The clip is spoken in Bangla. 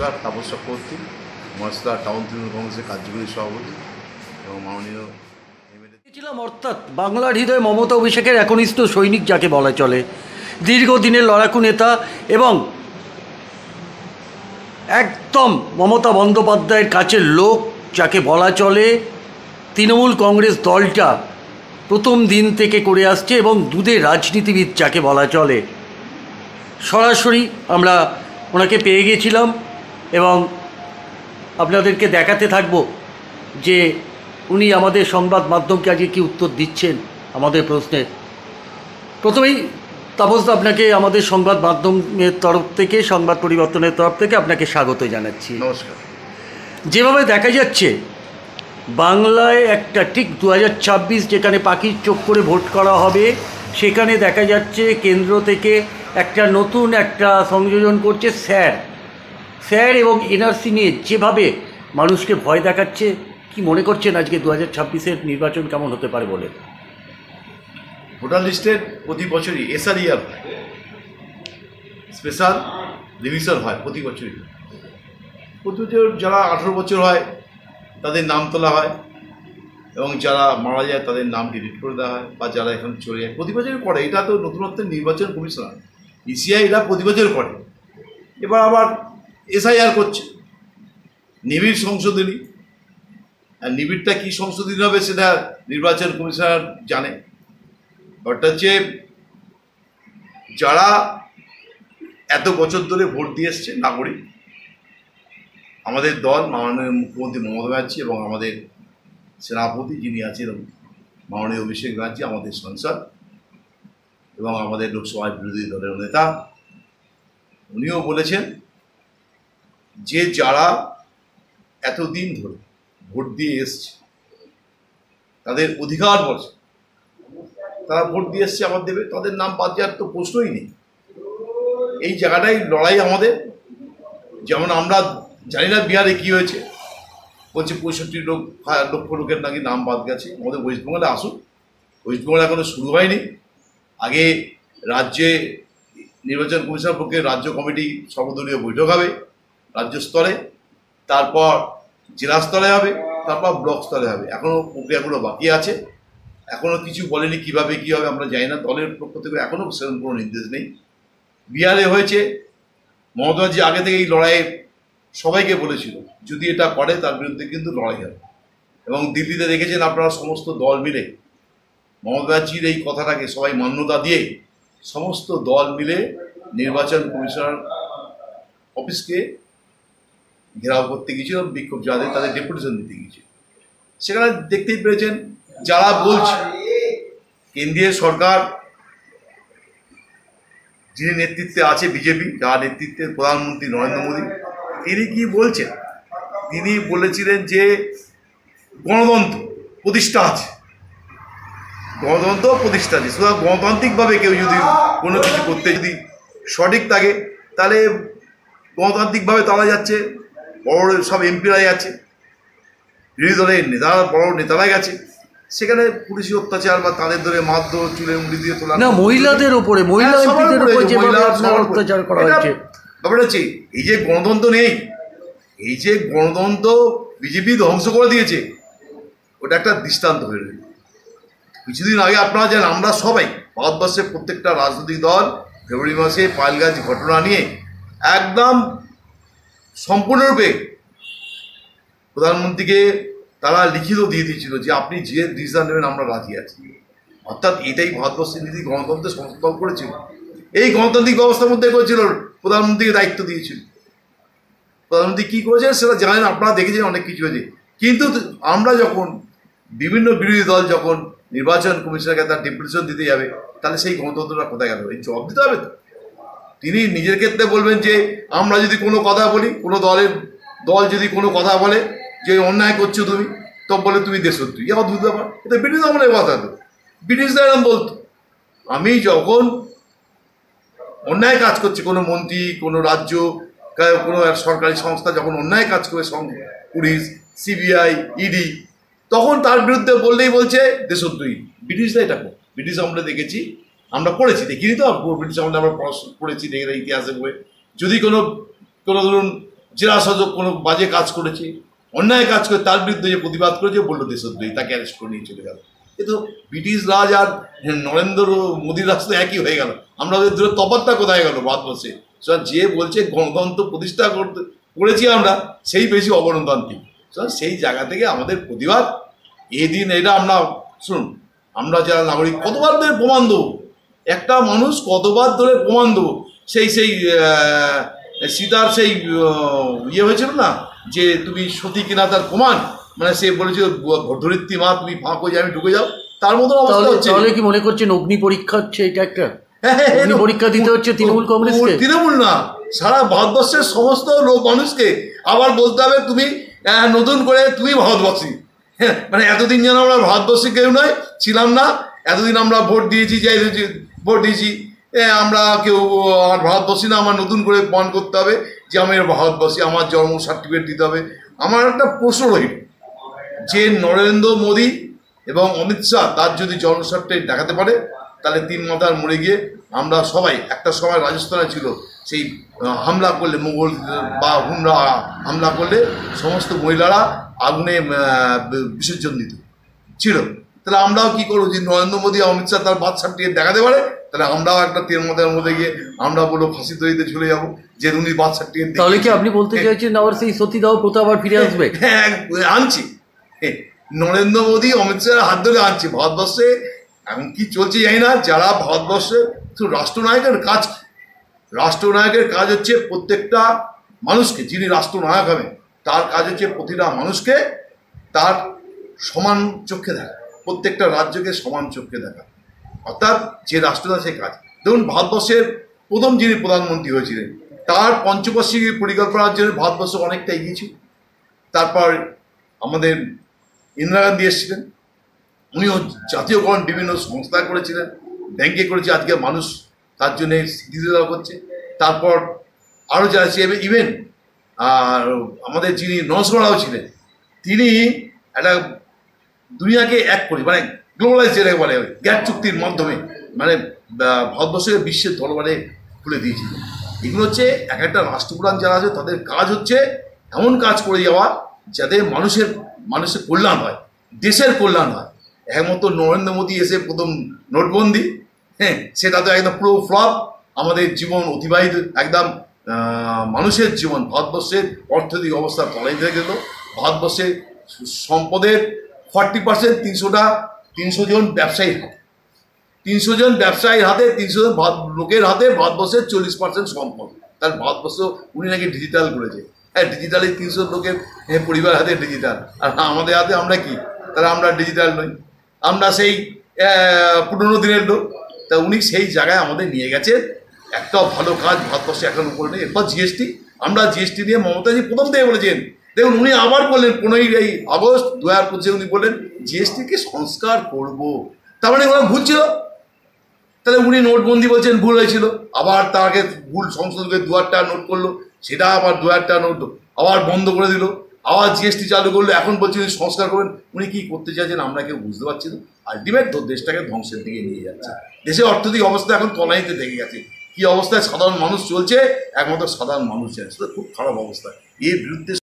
নমস্কার। তাপস চক্রবর্তী, মহেশতলা টাউন তৃণমূল কংগ্রেসের কার্যকরী সভাপতি এবং মাননীয় এমএলএ ছিলাম। অর্থাৎ বাংলার হৃদয় মমতা অভিষেকের একনিষ্ঠ সৈনিক যাকে বলা চলে, দীর্ঘদিনের লড়াকু নেতা এবং একদম মমতা বন্দ্যোপাধ্যায়ের কাছের লোক যাকে বলা চলে। তৃণমূল কংগ্রেস দলটা প্রথম দিন থেকে করে আসছে এবং দুধের রাজনীতিবিদ যাকে বলা চলে। সরাসরি আমরা ওনাকে পেয়ে গেছিলাম এবং আপনাদেরকে দেখাতে থাকব যে উনি আমাদের সংবাদ মাধ্যমকে আজকে কী উত্তর দিচ্ছেন আমাদের প্রশ্নের। প্রথমেই তাপসদা, আপনাকে আমাদের সংবাদ মাধ্যমের তরফ থেকে, সংবাদ পরিবর্তনের তরফ থেকে আপনাকে স্বাগত জানাচ্ছি। নমস্কার। যেভাবে দেখা যাচ্ছে বাংলায় একটা ঠিক 2026 যেখানে পাখির চোখ করে ভোট করা হবে, সেখানে দেখা যাচ্ছে কেন্দ্র থেকে একটা নতুন একটা সংযোজন করছে স্যার এবং এনআরসি নিয়ে যেভাবে মানুষকে ভয় দেখাচ্ছে। কি মনে করছেন আজকে 2026-এর নির্বাচন কেমন হতে পারে বলে? ভোটার লিস্টের প্রতি বছরই এসআরইআর হয়, স্পেশাল রিভিশন হয় প্রতি বছরই। প্রতি বছর যারা 18 বছর হয় তাদের নাম তোলা হয় এবং যারা মারা যায় তাদের নাম ডিলিট করে দেওয়া হয়, বা যারা এখন চলে যায় প্রতি বছরই করে। এটা তো নতুনত্বের নির্বাচন কমিশনার ইসিআই এটা প্রতি বছর করে। এবার আবার এসআইআর করছে, নিবিড় সংশোধনী। আর নিবিড়টা কী সংশোধনী হবে সেটা নির্বাচন কমিশনার জানে। ওটা হচ্ছে যারা এত বছর ধরে ভোট দিয়ে এসছে নাগরিক, আমাদের দল মাননীয় মুখ্যমন্ত্রী মমতা ব্যানার্জি এবং আমাদের সেনাপতি যিনি আছেন মাননীয় অভিষেক ব্যানার্জি, আমাদের সাংসদ এবং আমাদের লোকসভার বিরোধী দলের নেতা, উনিও বলেছেন যে যারা এতদিন ধরে ভোট দিয়ে এসছে তাদের অধিকার বলছে, তারা ভোট দিয়ে এসছে আবার দেবে, তাদের নাম বাদ যাওয়ার তো প্রশ্নই নেই। এই জায়গাটাই লড়াই আমাদের। যেমন আমরা জানি না বিহারে কী হয়েছে, বলছে 65 লক্ষ লোকের নাকি নাম বাদ গেছে। আমাদের ওয়েস্ট বেঙ্গলে আসুক, ওয়েস্ট বেঙ্গল এখনও শুরু হয়নি। আগে রাজ্যে নির্বাচন কমিশনের পক্ষে রাজ্য কমিটি সর্বদলীয় বৈঠক হবে রাজ্য স্তরে, তারপর জেলা স্তরে হবে, তারপর ব্লক স্তরে হবে। এখনও প্রক্রিয়াগুলো বাকি আছে, এখনও কিছু বলেনি কীভাবে কী হবে আমরা জানি না। দলের পক্ষ থেকে এখনও সেরকম কোনো নির্দেশ নেই। বিহারে হয়েছে, মমতা ব্যানার্জি আগে থেকে এই লড়াইয়ে সবাইকে বলেছিল যদি এটা করে তার বিরুদ্ধে কিন্তু লড়াই হবে। এবং দিল্লিতে দেখেছেন আপনারা, সমস্ত দল মিলে মমতা ব্যানার্জির এই কথাটাকে সবাই মান্যতা দিয়ে সমস্ত দল মিলে নির্বাচন কমিশনার অফিসকে ঘেরাও করতে গিয়েছিল, বিক্ষোভ যাদের তাদের ডেপুটেশন দিতে গিয়েছিল। সেখানে দেখতেই পেরেছেন যারা বলছে কেন্দ্রীয় সরকার যিনি নেতৃত্বে আছে বিজেপি, যার নেতৃত্বে প্রধানমন্ত্রী নরেন্দ্র মোদী, তিনি কি বলছেন? তিনি বলেছিলেন যে গণতন্ত্র প্রতিষ্ঠা আছে, গণতন্ত্র প্রতিষ্ঠা আছে। সুতরাং গণতান্ত্রিকভাবে কেউ যদি কোনো কিছু করতে যদি সঠিক থাকে তাহলে গণতান্ত্রিকভাবে তারা যাচ্ছে, বড় সব এমপিরা যাচ্ছে, বিরোধী দলের নেতারা বড় নেতারা গেছে, সেখানে পুলিশি অত্যাচার বা তাদের ধরে মারধর, চুলে মুড়ি দিয়ে তোলা, না মহিলাদের উপরে, মহিলা এমপিদের উপরে যেভাবে অত্যাচার করা হয়েছে। ব্যাপারটা হচ্ছে এই যে গণতন্ত্র নেই, এই যে গণতন্ত্র বিজেপি ধ্বংস করে দিয়েছে, ওটা একটা দৃষ্টান্ত হয়ে রয়েছে। কিছুদিন আগে আপনারা জানেন আমরা সবাই ভারতবর্ষের প্রত্যেকটা রাজনৈতিক দল ফেব্রুয়ারি মাসে পাইলগাছ ঘটনা নিয়ে একদম সম্পূর্ণরূপে প্রধানমন্ত্রীকে তারা লিখিত দিয়ে দিয়েছিল যে আপনি যে ডিসিশন নেবেন আমরা রাজি আছি। অর্থাৎ এটাই ভারতবর্ষের নীতি, গণতন্ত্রের সংস্থান করেছিল। এই গণতান্ত্রিক ব্যবস্থার মধ্যে করেছিল, প্রধানমন্ত্রীকে দায়িত্ব দিয়েছিল। প্রধানমন্ত্রী কী করেছেন সেটা জানেন, আপনারা দেখেছেন অনেক কিছু হয়েছে। কিন্তু আমরা যখন বিভিন্ন বিরোধী দল যখন নির্বাচন কমিশনকে তার ডেপুটেশন দিতে যাবে, তাহলে সেই গণতন্ত্রটা কোথায় গেল? এই জবাব দিতে হবে তো। তিনি নিজের ক্ষেত্রে বলবেন যে আমরা যদি কোনো কথা বলি, কোনো দল যদি কোনো কথা বলে যে অন্যায় করছো তুমি, তব বলে তুমি দেশদ্রোহী। এ অদ্ভুত ব্যাপার, এটা ব্রিটিশ আমলের কথা। তো ব্রিটিশরা এরকম বলতো, আমি যখন অন্যায় কাজ করছি, কোনো মন্ত্রী, কোনো রাজ্য, কোনো সরকারি সংস্থা যখন অন্যায় কাজ করে, পুলিশ, সিবিআই, ইডি, তখন তার বিরুদ্ধে বললেই বলছে দেশদ্রোহী। ব্রিটিশরা এটা করে, ব্রিটিশ আমলে দেখেছি, আমরা পড়েছি, দেখিনি তো ব্রিটিশ আমলে আমরা পড়েছি, দেখে ইতিহাসে বই। যদি কোনো ধরুন জেলা শাসক কোনো বাজে কাজ করেছে, অন্যায় কাজ করে তার বিরুদ্ধে যে প্রতিবাদ করেছে বললো দেশদ্রোহী, তাকে অ্যারেস্ট করে নিয়ে চলে গেল। এ তো ব্রিটিশ রাজ আর নরেন্দ্র মোদীর রাজ তো একই হয়ে গেল। আমরা ওদের দূরে তফাৎটা কোথায় গেল ভারতবর্ষে? যে বলছে গণতন্ত্র প্রতিষ্ঠা করেছি আমরা, সেই বেশি অগণতান্ত্রিক। সেই জায়গা থেকে আমাদের প্রতিবাদ এই দিন। এটা আমরা শুনুন, আমরা যারা নাগরিক কতবার ধরে প্রমাণ দেবো, একটা মানুষ কতবার ধরে প্রমাণ দেবো। সেই সীতার সেই ইয়ে হয়েছিল না, যে তুমি সতী কিনা তার প্রমাণ, মানে সে বলেছিল ধরিত্রী মা তুমি ফাঁক হয়ে আমি ঢুকে যাও, তার মতো অবস্থা হচ্ছে। তাহলে কি মনে করছেন অগ্নি পরীক্ষা হচ্ছে এটা একটা? অগ্নি পরীক্ষা দিতে হচ্ছে তৃণমূল কংগ্রেসকে? তৃণমূল না, সারা ভারতবর্ষের সমস্ত লোক মানুষকে আবার বলতে হবে তুমি নতুন করে তুমি ভারতবর্ষী। হ্যাঁ, মানে এতদিন যেন আমরা ভারতবর্ষী কেউ নয় ছিলাম না, এতদিন আমরা ভোট দিয়েছি, ভোট দিয়েছি, আমরা কেউ আমার ভারতবর্ষী না, আমার নতুন করে প্রমাণ করতে হবে যে আমি ভারতবর্ষী, আমার জন্ম সার্টিফিকেট দিতে হবে। আমার একটা প্রশ্ন রইল যে নরেন্দ্র মোদী এবং অমিত শাহ তার যদি জন্ম সার্টিফিকেট দেখাতে পারে, তাহলে তিন মাথার মরে গিয়ে আমরা সবাই, একটা সময় রাজস্থানে ছিল সেই হামলা করলে, মুঘল বা হুনরা হামলা করলে সমস্ত মহিলারা আগুনে বিসর্জন দিত ছিল। তাহলে আমরাও কী করবো, যে নরেন্দ্র মোদী অমিত শাহ তার বার্থ সার্টিফিকেট দেখাতে পারে, তাহলে আমরাও একটা তিন মাথার মধ্যে গিয়ে আমরা বলবো ফাঁসি দড়িতে চলে যাবো, যে উনি বার্থ সার্টিফিকেট। তাহলে কি আপনি বলতে চাইছেন আবার সেই সতীদাহ প্রথা আবার ফিরে আসবে? হ্যাঁ, আনছি। নরেন্দ্র মোদী অমিত শাহের হাত ধরে আনছি। ভারতবর্ষে এখন কি চলছে জানি না, যারা ভারতবর্ষে রাষ্ট্রনায়কের কাজ, রাষ্ট্রনায়কের কাজ হচ্ছে প্রত্যেকটা মানুষকে, যিনি রাষ্ট্রনায়ক হবে তার কাজ হচ্ছে প্রতিটা মানুষকে তার সমান চোখে দেখা, প্রত্যেকটা রাজ্যকে সমান চোখে দেখা, অর্থাৎ যে রাষ্ট্রনায়ক সে কাজ। দেখুন, ভারতবর্ষের প্রথম যিনি প্রধানমন্ত্রী হয়েছিলেন, তার পঞ্চবার্ষিকী পরিকল্পনার জন্য ভারতবর্ষ অনেকটা এগিয়েছিল। তারপর আমাদের ইন্দিরা গান্ধী এসেছিলেন, উনিও জাতীয়করণ বিভিন্ন সংস্থা করেছিলেন, ব্যাংকে করেছে, আজকে মানুষ তার জন্য স্বীকৃতি দেওয়া করছে। তারপর আরও যারা ইভেন আর আমাদের যিনি নরসিংহ রাও ছিলেন, তিনি একটা দুনিয়াকে এক করে, মানে গ্লোবালাইজ যেটাকে বলে, গ্যাট চুক্তির মাধ্যমে মানে ভারতবর্ষকে বিশ্বের দরবারে খুলে দিয়েছিলেন। এগুলো হচ্ছে এক একটা রাষ্ট্রপ্রধান যারা আছে তাদের কাজ হচ্ছে এমন কাজ করে যাওয়া যাতে মানুষের কল্যাণ হয়, দেশের কল্যাণ হয়। একমাত্র নরেন্দ্র মোদী এসে প্রথম নোটবন্দি, হ্যাঁ, সেটা তো একদম পুরো ফ্লপ। আমাদের জীবন অতিবাহিত একদম মানুষের জীবন, ভারতবর্ষের অর্থনৈতিক অবস্থা তলায় থেকে গেল। ভারতবর্ষে সম্পদের 40% 300 জন ব্যবসায়ীর হাতে, 300 জন ব্যবসায়ীর হাতে, 300 জন লোকের হাতে ভারতবর্ষের 40% সম্পদ। তার ভারতবর্ষ উনি নাকি ডিজিটাল করেছে। হ্যাঁ, ডিজিটালি 300 লোকের পরিবার হাতে ডিজিটাল, আর আমাদের হাতে আমরা কি? তাহলে আমরা ডিজিটাল নই, আমরা সেই পুরনো দিনের লোক। তা উনি সেই জায়গায় আমাদের নিয়ে গেছেন। একটাও ভালো কাজ ভারতবর্ষে এখন উপরে নেই। এরপর জিএসটি, আমরা জিএসটি নিয়ে মমতাজি প্রথম থেকে বলেছেন। দেখুন, উনি আবার বললেন 15ই আগস্ট 2025 উনি বললেন জিএসটিকে সংস্কার করব। তার মানে ওরা ভুল ছিল। তাহলে উনি নোটবন্দি বলছেন ভুল হয়েছিল, আবার তাকে ভুল সংশোধনের 2000 টাকা নোট করলো, সেটা আবার 2000 টাকা নোট আবার বন্ধ করে দিল, আবার জিএসটি চালু করলো, এখন বলছেন উনি সংস্কার করবেন। উনি কী করতে চাইছেন আমরা কেউ বুঝতে পারছি না। আলটিমেট দেশটাকে ধ্বংসের দিকে নিয়ে যাচ্ছে। দেশের অর্থনৈতিক অবস্থা এখন তলানিতে থেকে গেছে। কী অবস্থায় সাধারণ মানুষ চলছে একমাত্র সাধারণ মানুষ জানে, সেটা খুব খারাপ অবস্থা। এর বিরুদ্ধে